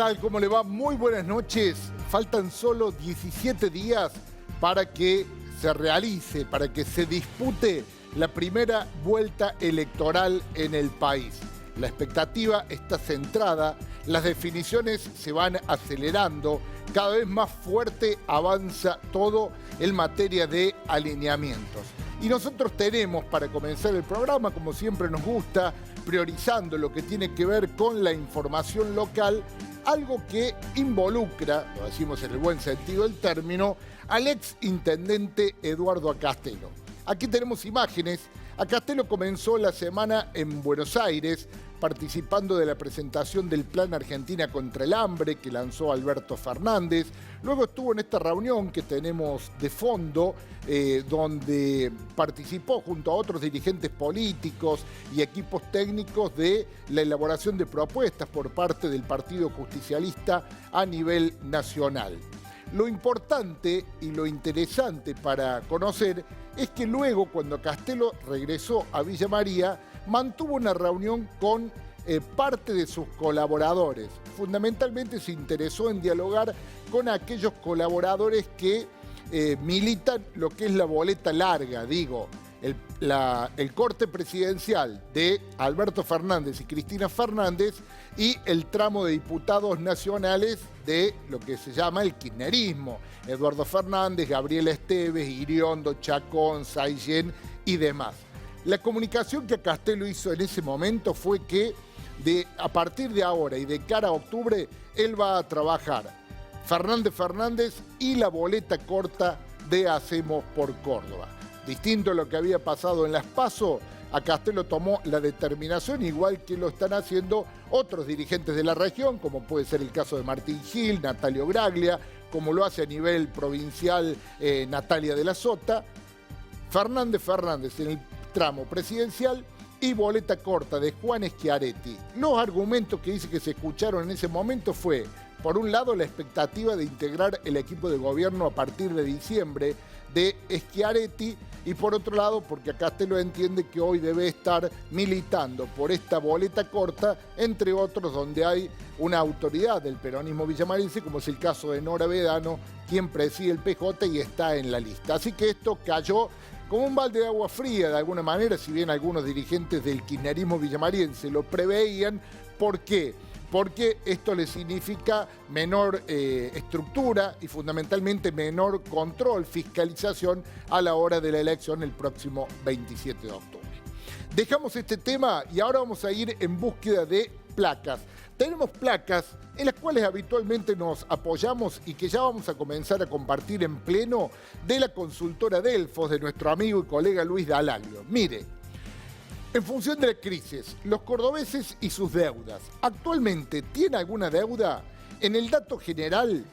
tal? ¿Cómo le va? Muy buenas noches. Faltan solo 17 días para que se realice, para que se dispute la primera vuelta electoral en el país. La expectativa está centrada, las definiciones se van acelerando, cada vez más fuerte avanza todo en materia de alineamientos. Y nosotros tenemos, para comenzar el programa, como siempre nos gusta, priorizando lo que tiene que ver con la información local, algo que involucra, lo decimos en el buen sentido del término, al ex intendente Eduardo Acastelo. Aquí tenemos imágenes. Acastelo comenzó la semana en Buenos Aires, participando de la presentación del Plan Argentina contra el Hambre que lanzó Alberto Fernández. Luego estuvo en esta reunión que tenemos de fondo, donde participó junto a otros dirigentes políticos y equipos técnicos de la elaboración de propuestas por parte del Partido Justicialista a nivel nacional. Lo importante y lo interesante para conocer es que luego, cuando Acastelo regresó a Villa María, mantuvo una reunión con parte de sus colaboradores. Fundamentalmente se interesó en dialogar con aquellos colaboradores que militan lo que es la boleta larga, digo, el corte presidencial de Alberto Fernández y Cristina Fernández y el tramo de diputados nacionales de lo que se llama el kirchnerismo. Eduardo Fernández, Gabriela Esteves, Iriondo, Chacón, Saillén y demás. La comunicación que Acastelo hizo en ese momento fue que a partir de ahora y de cara a octubre, él va a trabajar Fernández y la boleta corta de Hacemos por Córdoba. Distinto a lo que había pasado en las PASO, Acastelo tomó la determinación, igual que lo están haciendo otros dirigentes de la región, como puede ser el caso de Martín Gil, Natalio Graglia, como lo hace a nivel provincial Natalia de la Sota, Fernández en el tramo presidencial y boleta corta de Juan Schiaretti. Los argumentos que dice que se escucharon en ese momento fue, por un lado, la expectativa de integrar el equipo de gobierno a partir de diciembre de Schiaretti, y por otro lado, porque Acastelo entiende que hoy debe estar militando por esta boleta corta, entre otros donde hay una autoridad del peronismo villamarense, como es el caso de Nora Vedano, quien preside el PJ y está en la lista. Así que esto cayó como un balde de agua fría de alguna manera, si bien algunos dirigentes del kirchnerismo villamariense lo preveían. ¿Por qué? Porque esto le significa menor estructura y fundamentalmente menor control, fiscalización a la hora de la elección el próximo 27 de octubre. Dejamos este tema y ahora vamos a ir en búsqueda de placas. Tenemos placas en las cuales habitualmente nos apoyamos y que ya vamos a comenzar a compartir en pleno de la consultora Delfos de nuestro amigo y colega Luis D'Alaglio. Mire, en función de la crisis, los cordobeses y sus deudas. ¿Actualmente tiene alguna deuda? En el dato general,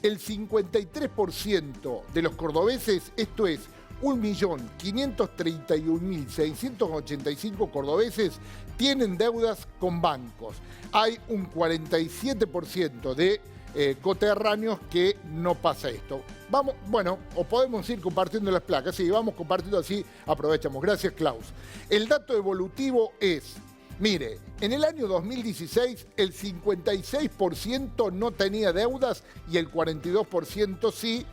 el 53% de los cordobeses, esto es 1.531.685 cordobeses, tienen deudas con bancos. Hay un 47% de coterráneos que no pasa esto. Vamos, bueno, o podemos ir compartiendo las placas. Sí, vamos compartiendo así, aprovechamos. Gracias, Klaus. El dato evolutivo es, mire, en el año 2016 el 56% no tenía deudas y el 42% sí.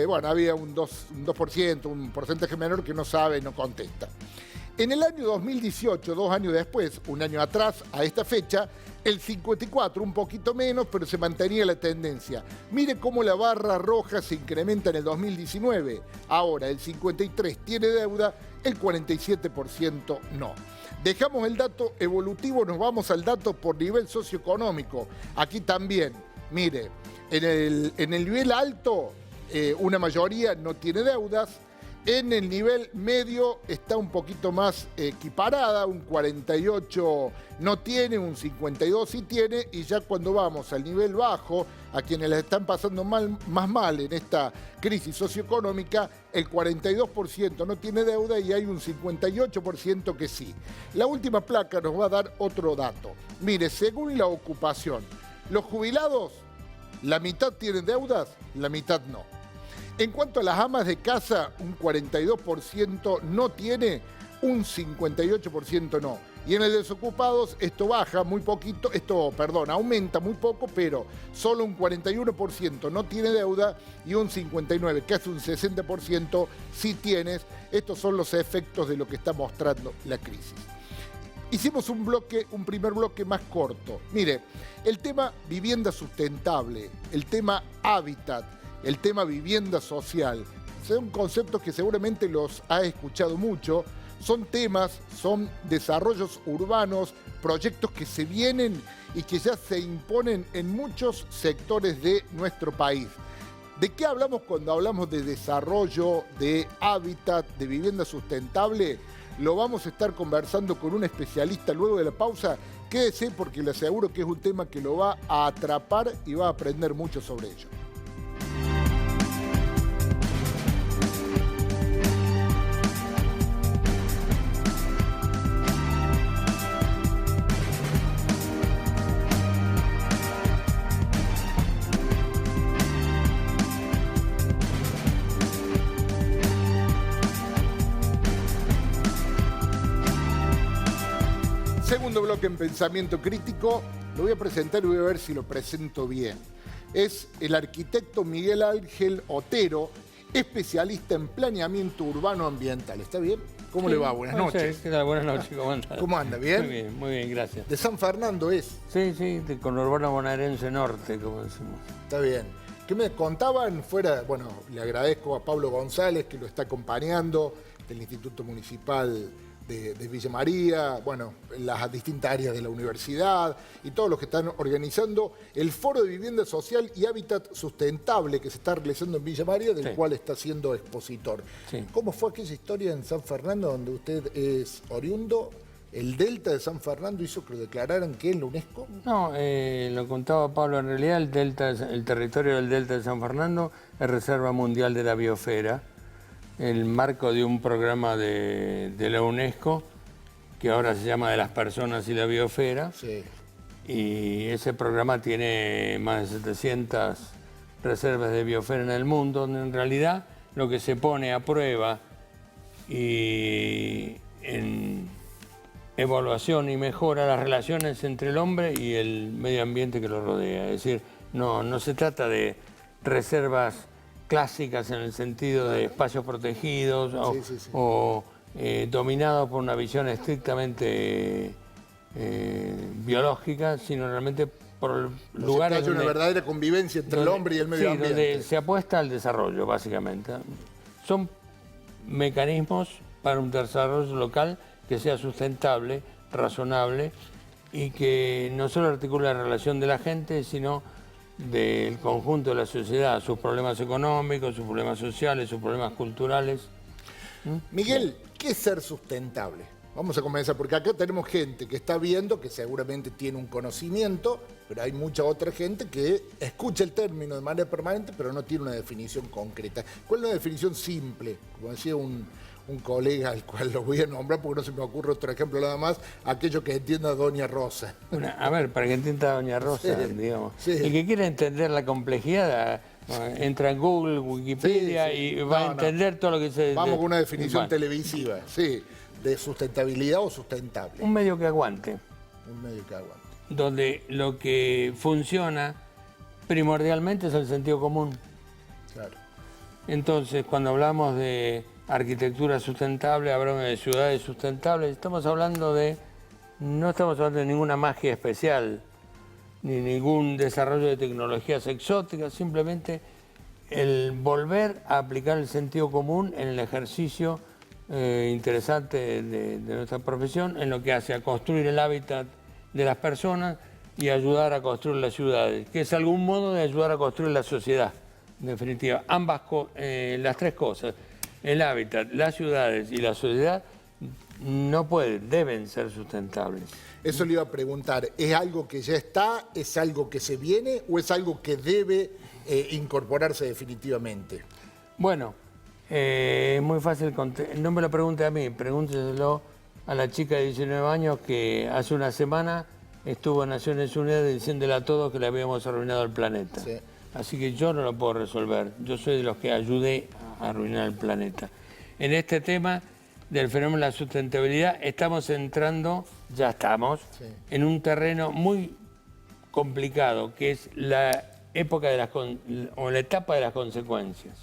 Bueno, había un 2%, un porcentaje menor que no sabe, no contesta. En el año 2018, 2 años después, un año atrás, a esta fecha, el 54, un poquito menos, pero se mantenía la tendencia. Mire cómo la barra roja se incrementa en el 2019. Ahora el 53 tiene deuda, el 47% no. Dejamos el dato evolutivo, nos vamos al dato por nivel socioeconómico. Aquí también, mire, en el nivel alto, una mayoría no tiene deudas. En el nivel medio está un poquito más equiparada, un 48 no tiene, un 52 sí tiene, y ya cuando vamos al nivel bajo, a quienes la están pasando más mal en esta crisis socioeconómica, el 42% no tiene deuda y hay un 58% que sí. La última placa nos va a dar otro dato. Mire, según la ocupación, los jubilados, la mitad tienen deudas, la mitad no. En cuanto a las amas de casa, un 42% no tiene, un 58% no. Y en el desocupados esto baja muy poquito, aumenta muy poco, pero solo un 41% no tiene deuda y un 59%, casi un 60% sí tienes. Estos son los efectos de lo que está mostrando la crisis. Hicimos un primer bloque más corto. Mire, el tema vivienda sustentable, el tema hábitat, el tema vivienda social, son conceptos que seguramente los ha escuchado mucho. Son temas, son desarrollos urbanos, proyectos que se vienen y que ya se imponen en muchos sectores de nuestro país. ¿De qué hablamos cuando hablamos de desarrollo, de hábitat, de vivienda sustentable? Lo vamos a estar conversando con un especialista luego de la pausa. Quédese porque le aseguro que es un tema que lo va a atrapar y va a aprender mucho sobre ello. Segundo bloque en Pensamiento Crítico, lo voy a presentar y voy a ver si lo presento bien. Es el arquitecto Miguel Ángel Otero, especialista en planeamiento urbano ambiental. ¿Está bien? ¿Cómo le va? Buenas noches. ¿Qué tal? Buenas noches, ¿cómo anda? ¿Cómo anda? ¿Bien? Muy bien, gracias. ¿De San Fernando es? Sí, de conurbano bonaerense norte, como decimos. Está bien. ¿Qué me contaban fuera? Bueno, le agradezco a Pablo González, que lo está acompañando, del Instituto Municipal de Villa María, bueno, las distintas áreas de la universidad y todos los que están organizando el Foro de Vivienda Social y Hábitat Sustentable que se está realizando en Villa María, del cual está siendo expositor. Sí. ¿Cómo fue aquella historia en San Fernando, donde usted es oriundo? ¿El Delta de San Fernando hizo que lo declararan que es la UNESCO? No, lo contaba Pablo, en realidad el territorio del Delta de San Fernando es Reserva Mundial de la Biosfera, el marco de un programa de la UNESCO, que ahora se llama de las personas y la biosfera. Sí. Y ese programa tiene más de 700 reservas de biosfera en el mundo, donde en realidad lo que se pone a prueba y en evaluación y mejora las relaciones entre el hombre y el medio ambiente que lo rodea. Es decir, no se trata de reservas clásicas en el sentido de espacios protegidos o dominados por una visión estrictamente biológica, sino realmente por lugares donde hay una verdadera convivencia entre el hombre y el medio ambiente. Donde se apuesta al desarrollo, básicamente. Son mecanismos para un desarrollo local que sea sustentable, razonable y que no solo articule la relación de la gente, sino del conjunto de la sociedad, sus problemas económicos, sus problemas sociales, sus problemas culturales. Miguel, ¿qué es ser sustentable? Vamos a comenzar, porque acá tenemos gente que está viendo, que seguramente tiene un conocimiento, pero hay mucha otra gente que escucha el término de manera permanente, pero no tiene una definición concreta. ¿Cuál es una definición simple? Como decía un colega al cual lo voy a nombrar porque no se me ocurre otro ejemplo nada más, aquello que entienda Doña Rosa. A ver, para que entienda Doña Rosa, digamos. Sí. El que quiera entender la complejidad entra en Google, Wikipedia y va a entender todo lo que se... Vamos con una definición televisiva, sí, de sustentabilidad o sustentable. Un medio que aguante. Un medio que aguante. Donde lo que funciona primordialmente es el sentido común. Claro. Entonces, cuando hablamos de arquitectura sustentable, hablamos de ciudades sustentables, no estamos hablando de ninguna magia especial, ni ningún desarrollo de tecnologías exóticas, simplemente el volver a aplicar el sentido común en el ejercicio interesante de nuestra profesión, en lo que hace a construir el hábitat de las personas y ayudar a construir las ciudades, que es algún modo de ayudar a construir la sociedad, en definitiva. Las tres cosas, el hábitat, las ciudades y la sociedad, deben ser sustentables. Eso le iba a preguntar, ¿es algo que ya está, es algo que se viene o es algo que debe incorporarse definitivamente? Bueno, es muy fácil, no me lo pregunte a mí, pregúnteselo a la chica de 19 años que hace una semana estuvo en Naciones Unidas diciéndole a todos que le habíamos arruinado el planeta. Sí. Así que yo no lo puedo resolver, yo soy de los que ayudé a arruinar el planeta. En este tema del fenómeno de la sustentabilidad, estamos entrando, ya estamos, Sí. en un terreno muy complicado, que es la época de o la etapa de las consecuencias.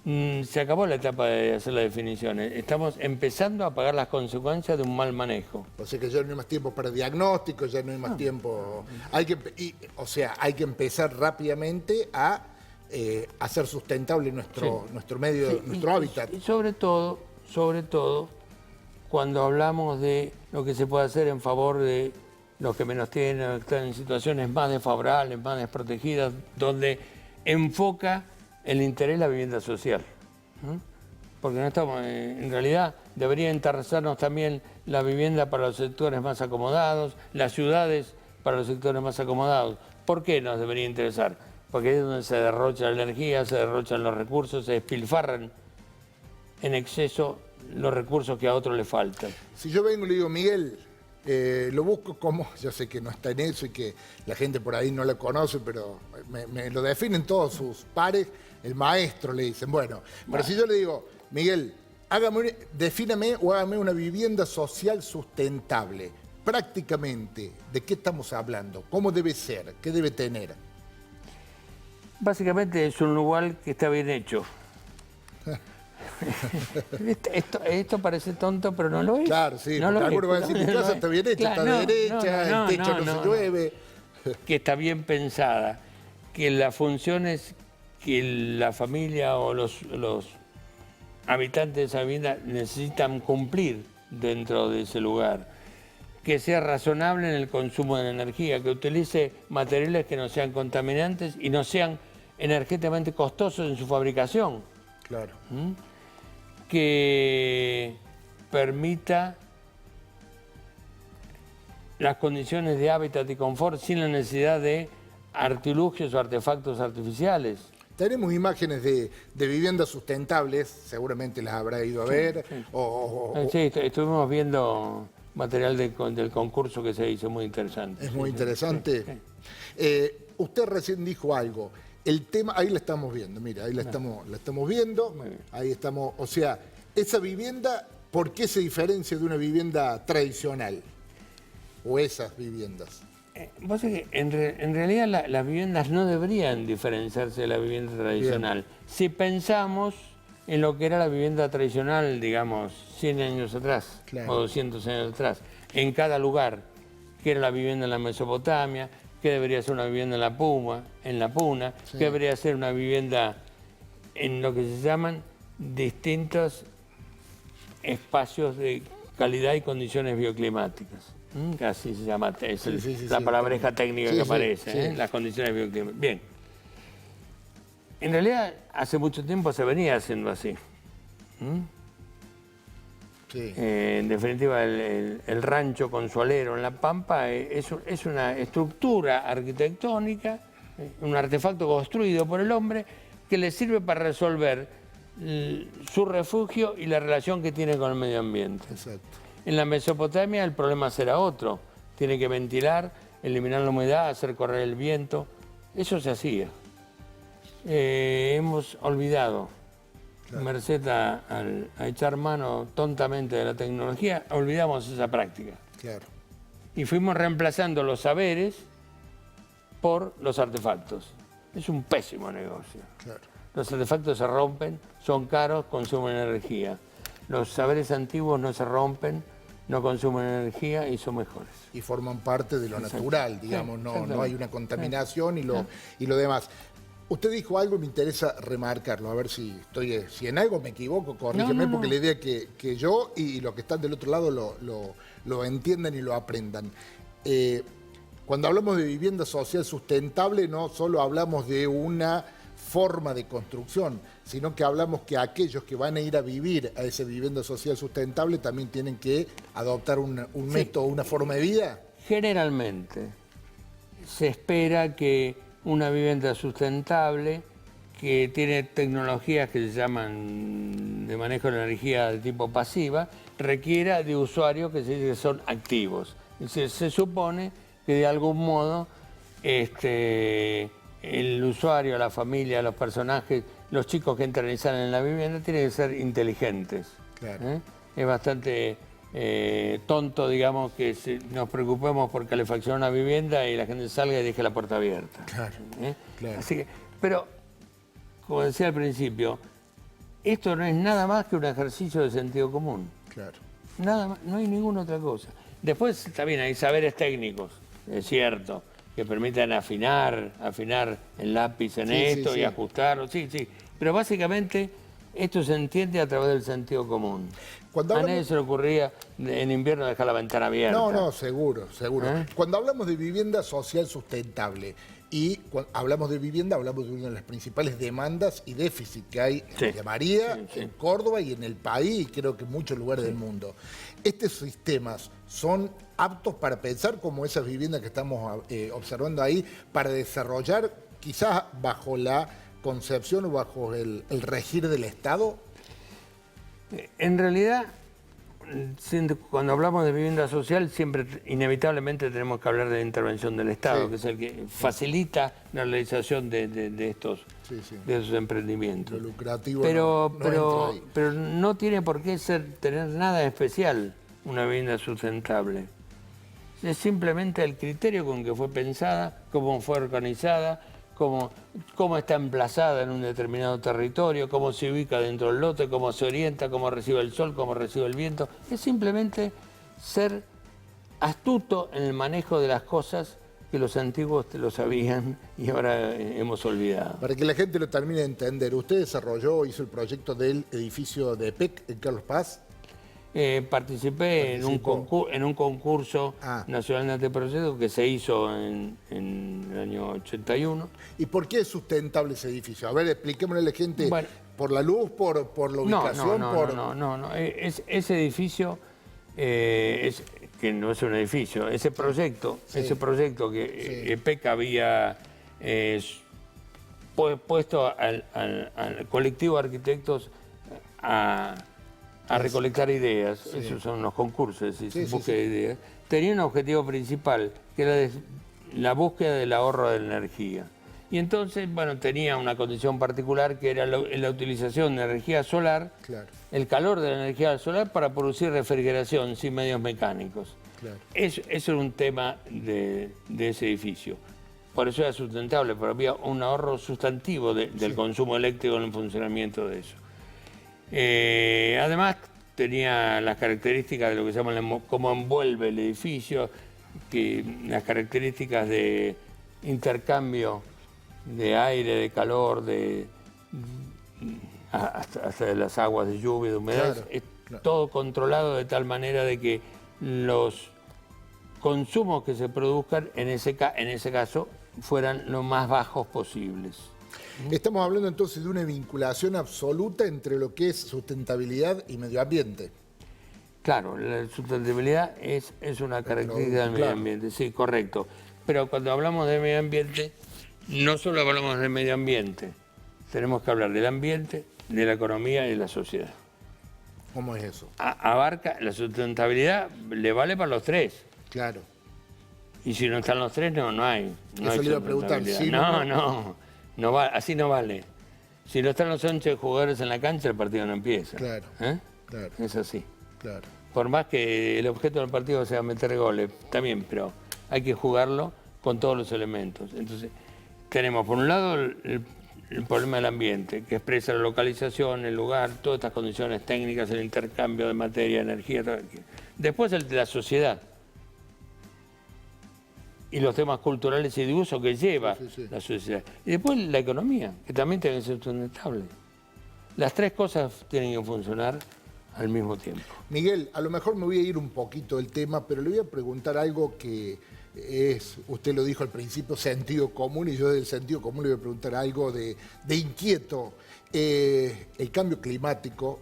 Se acabó la etapa de hacer las definiciones. Estamos empezando a pagar las consecuencias de un mal manejo. O sea que ya no hay más tiempo para diagnóstico, ya no hay más tiempo. Hay que empezar rápidamente a hacer sustentable nuestro medio, Sí, nuestro hábitat. Y sobre todo, cuando hablamos de lo que se puede hacer en favor de los que menos tienen, que están en situaciones más desfavorables, más desprotegidas, donde enfoca el interés la vivienda social. Porque no estamos, en realidad debería interesarnos también la vivienda para los sectores más acomodados, las ciudades para los sectores más acomodados. ¿Por qué nos debería interesar? Porque es donde se derrocha la energía, se derrochan los recursos, se despilfarran en exceso los recursos que a otros le faltan. Si yo vengo y le digo, Miguel, lo busco como, yo sé que no está en eso y que la gente por ahí no la conoce, pero me lo definen todos sus pares, el maestro le dicen, bueno, pero si yo le digo, Miguel, defíname o hágame una vivienda social sustentable, prácticamente, ¿de qué estamos hablando? ¿Cómo debe ser? ¿Qué debe tener? Básicamente es un lugar que está bien hecho. Esto parece tonto, pero no lo es. Claro, sí, no porque alguno va a decir, mi casa está bien hecha, claro, está derecha, el techo no se llueve. Que está bien pensada, que las funciones que la familia o los habitantes de esa vivienda necesitan cumplir dentro de ese lugar, que sea razonable en el consumo de la energía, que utilice materiales que no sean contaminantes y no sean energéticamente costosos en su fabricación. Claro. Que permita las condiciones de hábitat y confort sin la necesidad de artilugios o artefactos artificiales. Tenemos imágenes de viviendas sustentables, seguramente las habrá ido a ver. Sí. O- Sí, estuvimos viendo material del concurso que se hizo, muy interesante. Es muy interesante. Usted recién dijo algo. El tema, ahí la estamos viendo, mira, ahí la estamos viendo. Muy bien. Ahí estamos, o sea, esa vivienda, ¿por qué se diferencia de una vivienda tradicional? O esas viviendas. Vos sabés que en realidad las viviendas no deberían diferenciarse de la vivienda tradicional. Si pensamos en lo que era la vivienda tradicional, digamos, 100 años atrás, Claro. o 200 años atrás, en cada lugar, que era la vivienda en la Mesopotamia, que debería ser una vivienda en la Puna, Sí. que debería ser una vivienda en lo que se llaman distintos espacios de calidad y condiciones bioclimáticas. Así se llama, es la palabreja técnica Sí, que sí, aparece, sí. las condiciones bioclimáticas. Bien. En realidad, hace mucho tiempo se venía haciendo así. Sí. En definitiva, el rancho consualero en La Pampa es una estructura arquitectónica, un artefacto construido por el hombre que le sirve para resolver su refugio y la relación que tiene con el medio ambiente. Exacto. En la Mesopotamia el problema será otro. Tiene que ventilar, eliminar la humedad, hacer correr el viento. Eso se hacía. Hemos olvidado, Claro. merced a echar mano tontamente de la tecnología, olvidamos esa práctica. Claro. Y fuimos reemplazando los saberes por los artefactos. Es un pésimo negocio. Claro. Los artefactos se rompen, son caros, consumen energía. Los saberes antiguos no se rompen, no consumen energía y son mejores. Y forman parte de lo natural, digamos, no hay una contaminación y lo demás. Usted dijo algo y me interesa remarcarlo, a ver si en algo me equivoco, corrígeme, No. porque la idea es que yo y los que están del otro lado lo entiendan y lo aprendan. Cuando hablamos de vivienda social sustentable, no solo hablamos de una forma de construcción, sino que hablamos que aquellos que van a ir a vivir a esa vivienda social sustentable también tienen que adoptar un método, una forma de vida. Generalmente se espera que una vivienda sustentable, que tiene tecnologías que se llaman de manejo de la energía de tipo pasiva, requiera de usuarios que se dice que son activos. Es decir, se supone que de algún modo el usuario, la familia, los personajes, los chicos que entran y salen en la vivienda tienen que ser inteligentes. Claro. Es bastante tonto, digamos, que nos preocupemos por calefaccionar una vivienda y la gente salga y deje la puerta abierta. Claro, claro. Así que, pero, como decía al principio, esto no es nada más que un ejercicio de sentido común. Claro. Nada más, no hay ninguna otra cosa. Después también hay saberes técnicos, es cierto, que permiten afinar el lápiz en esto y ajustarlo, sí. Pero básicamente esto se entiende a través del sentido común. A nadie se le ocurría en invierno dejar la ventana abierta. No, seguro. Cuando hablamos de vivienda social sustentable y cuando hablamos de vivienda, hablamos de una de las principales demandas y déficit que hay en Villa María, en Córdoba y en el país, y creo que en muchos lugares del mundo. ¿Estos sistemas son aptos para pensar como esas viviendas que estamos observando ahí, para desarrollar quizás bajo la concepción o bajo el regir del Estado? En realidad, cuando hablamos de vivienda social, siempre inevitablemente tenemos que hablar de la intervención del Estado, que es el que facilita la realización de estos emprendimientos. Lo lucrativo pero no tiene por qué tener nada especial una vivienda sustentable. Es simplemente el criterio con que fue pensada, cómo fue organizada, cómo está emplazada en un determinado territorio, cómo se ubica dentro del lote, cómo se orienta, cómo recibe el sol, cómo recibe el viento. Es simplemente ser astuto en el manejo de las cosas que los antiguos lo sabían y ahora hemos olvidado. Para que la gente lo termine de entender, usted hizo el proyecto del edificio de EPEC en Carlos Paz. Participé en un concurso nacional de anteproyecto que se hizo en el año 81. ¿Y por qué es sustentable ese edificio? A ver, expliquémosle a la gente, ¿por la luz, por la ubicación? No. Ese edificio, que no es un edificio, ese proyecto que EPEC había puesto al colectivo de arquitectos a recolectar ideas, esos son los concursos, búsqueda de ideas, tenía un objetivo principal, que era la búsqueda del ahorro de energía. Y entonces, tenía una condición particular, que era la utilización de energía solar, el calor de la energía solar para producir refrigeración sin medios mecánicos. Eso era un tema de ese edificio. Por eso era sustentable, pero había un ahorro sustantivo del consumo eléctrico en el funcionamiento de eso. Además tenía las características de lo que se llama cómo envuelve el edificio, las características de intercambio de aire, de calor, hasta de las aguas de lluvia, de humedad, todo controlado de tal manera de que los consumos que se produzcan en ese caso fueran lo más bajos posibles. Estamos hablando entonces de una vinculación absoluta entre lo que es sustentabilidad y medio ambiente. Claro, la sustentabilidad es una característica del medio ambiente, sí, correcto. Pero cuando hablamos de medio ambiente, no solo hablamos del medio ambiente, tenemos que hablar del ambiente, de la economía y de la sociedad. ¿Cómo es eso? Abarca, la sustentabilidad le vale para los tres. Claro. Y si no están los tres, no hay. Eso le iba a preguntar. ¿Sí, no vale, así no vale. Si no están los 11 jugadores en la cancha, el partido no empieza. Claro. Es así. Claro. Por más que el objeto del partido sea meter goles, también, pero hay que jugarlo con todos los elementos. Entonces, tenemos por un lado el problema del ambiente, que expresa la localización, el lugar, todas estas condiciones técnicas, el intercambio de materia, energía. Después el de la sociedad. Y los temas culturales y de uso que lleva la sociedad. Y después la economía, que también tiene que ser sustentable. Las tres cosas tienen que funcionar al mismo tiempo. Miguel, a lo mejor me voy a ir un poquito del tema, pero le voy a preguntar algo que usted lo dijo al principio, sentido común, y yo del sentido común le voy a preguntar algo de inquieto. El cambio climático,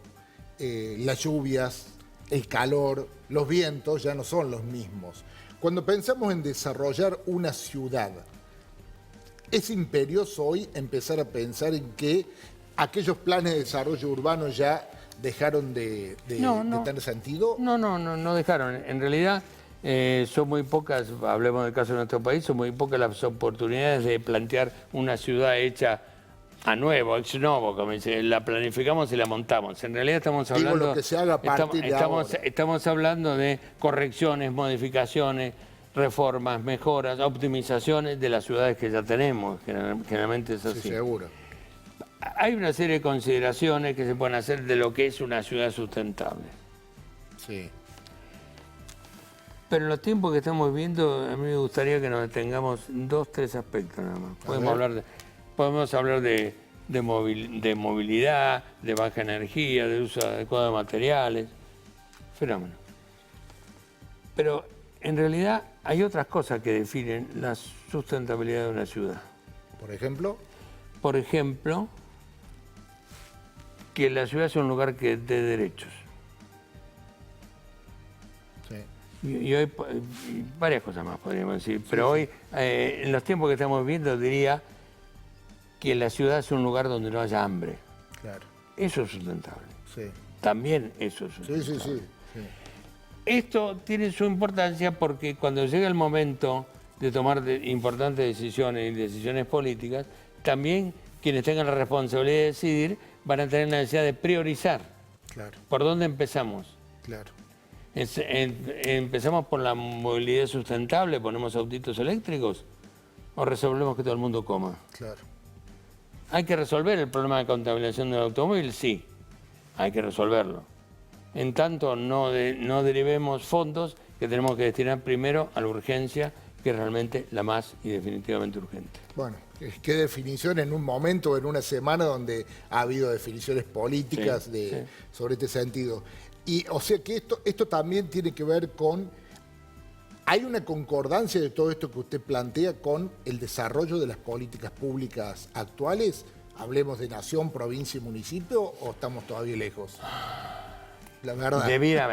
las lluvias, el calor, los vientos ya no son los mismos. Cuando pensamos en desarrollar una ciudad, ¿es imperioso hoy empezar a pensar en que aquellos planes de desarrollo urbano ya dejaron de tener sentido? No dejaron. En realidad, Son muy pocas, hablemos del caso de nuestro país, son muy pocas las oportunidades de plantear una ciudad hecha a nuevo, ex novo, como dice, la planificamos y la montamos. En realidad estamos hablando, Digo, lo que se haga a partir de ahora. estamos hablando de correcciones, modificaciones, reformas, mejoras, optimizaciones de las ciudades que ya tenemos, generalmente es así. Sí, seguro. Hay una serie de consideraciones que se pueden hacer de lo que es una ciudad sustentable. Sí. Pero en los tiempos que estamos viviendo, a mí me gustaría que nos detengamos en 2, 3 aspectos nada más. Podemos hablar de movilidad, de baja energía, de uso adecuado de materiales, fenómeno. Pero en realidad hay otras cosas que definen la sustentabilidad de una ciudad. ¿Por ejemplo? Por ejemplo, que la ciudad sea un lugar que dé derechos. Sí. Y hoy, varias cosas más podríamos decir, pero hoy, en los tiempos que estamos viviendo, diría que la ciudad es un lugar donde no haya hambre. Claro. Eso es sustentable. Sí. También eso es sustentable. Sí, sí, sí. Esto tiene su importancia porque cuando llega el momento de tomar importantes decisiones y decisiones políticas, también quienes tengan la responsabilidad de decidir van a tener la necesidad de priorizar. Claro. ¿Por dónde empezamos? Claro. ¿Empezamos por la movilidad sustentable, ponemos autitos eléctricos o resolvemos que todo el mundo coma? Claro. ¿Hay que resolver el problema de contaminación del automóvil? Sí, hay que resolverlo. En tanto, no derivemos fondos que tenemos que destinar primero a la urgencia, que es realmente la más y definitivamente urgente. Bueno, qué definición en un momento, en una semana donde ha habido definiciones políticas sobre este sentido. Y o sea que esto también tiene que ver con... ¿Hay una concordancia de todo esto que usted plantea con el desarrollo de las políticas públicas actuales? ¿Hablemos de nación, provincia y municipio o estamos todavía lejos? La verdad. Debiera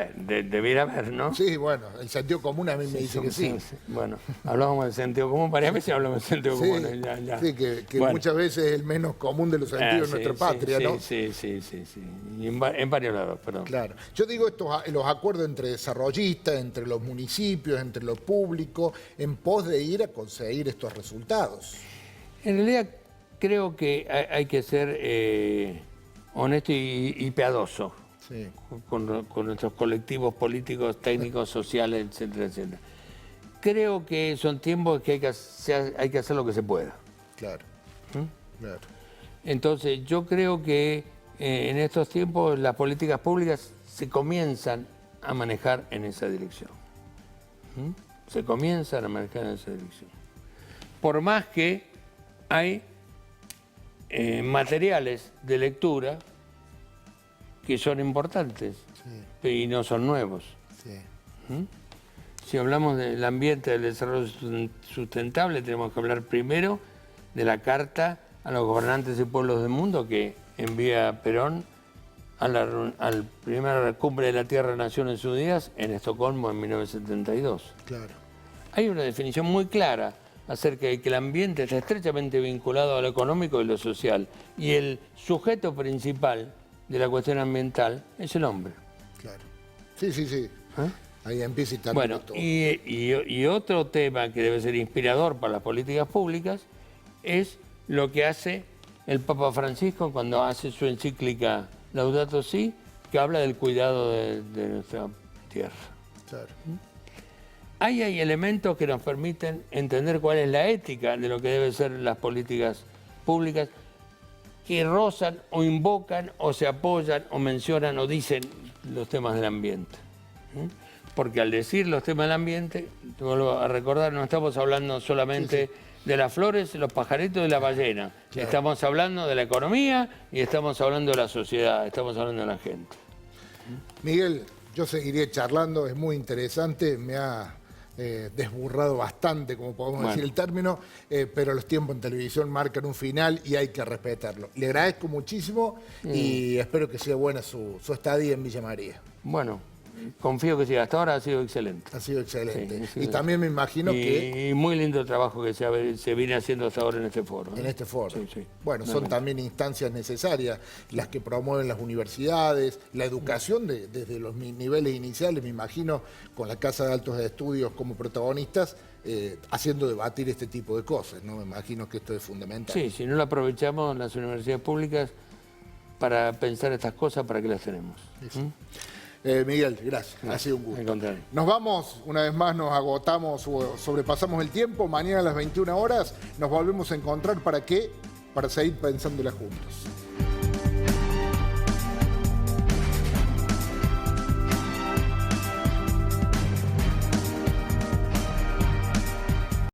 haber, ¿no? Sí, bueno, el sentido común a mí me dice que sí. Bueno, hablamos del sentido común, varias veces hablamos del sentido común. Sí, que bueno, muchas veces es el menos común de los sentidos de nuestra patria, ¿no? Sí. Y en varios lados, perdón. Claro. Yo digo los acuerdos entre desarrollistas, entre los municipios, entre lo público, en pos de ir a conseguir estos resultados. En realidad creo que hay que ser honesto y piadoso. Sí. Con nuestros colectivos políticos, técnicos, sociales, etcétera, etcétera. Creo que son tiempos que hay que hacer lo que se pueda. Claro. Claro. Entonces, yo creo que en estos tiempos las políticas públicas se comienzan a manejar en esa dirección. Se comienzan a manejar en esa dirección. Por más que hay materiales de lectura que son importantes y no son nuevos. Sí. Si hablamos del ambiente del desarrollo sustentable, tenemos que hablar primero de la carta a los gobernantes y pueblos del mundo que envía Perón a la primera cumbre de la Tierra Naciones Unidas en Estocolmo en 1972. Claro. Hay una definición muy clara acerca de que el ambiente está estrechamente vinculado a lo económico y lo social, y el sujeto principal de la cuestión ambiental es el hombre. Claro. Sí. Ahí empieza y termina bueno, todo. Y otro tema que debe ser inspirador para las políticas públicas es lo que hace el Papa Francisco cuando hace su encíclica Laudato Si, que habla del cuidado de nuestra tierra. Claro. Ahí hay elementos que nos permiten entender cuál es la ética de lo que deben ser las políticas públicas, que rozan o invocan o se apoyan o mencionan o dicen los temas del ambiente. Porque al decir los temas del ambiente, te vuelvo a recordar, no estamos hablando solamente de las flores, los pajaritos y la ballena. Claro. Estamos hablando de la economía y estamos hablando de la sociedad, estamos hablando de la gente. Miguel, yo seguiría charlando, es muy interesante, me ha desburrado bastante, como podemos decir el término, pero los tiempos en televisión marcan un final y hay que respetarlo. Le agradezco muchísimo y espero que sea buena su estadía en Villa María. Bueno, confío que sí, hasta ahora ha sido excelente. Ha sido excelente. Sí, y también me imagino que... Y muy lindo el trabajo que se viene haciendo hasta ahora en este foro. En este foro. Sí, sí. Bueno, son también instancias necesarias las que promueven las universidades, la educación desde los niveles iniciales, me imagino, con la Casa de Altos Estudios como protagonistas, haciendo debatir este tipo de cosas, ¿no? Me imagino que esto es fundamental. Sí, si no lo aprovechamos las universidades públicas para pensar estas cosas, ¿para qué las tenemos? Sí. Miguel, gracias. Ha sido un gusto. Al contrario. Nos vamos, una vez más nos agotamos o sobrepasamos el tiempo. Mañana a las 21 horas nos volvemos a encontrar. ¿Para qué? Para seguir pensándola juntos.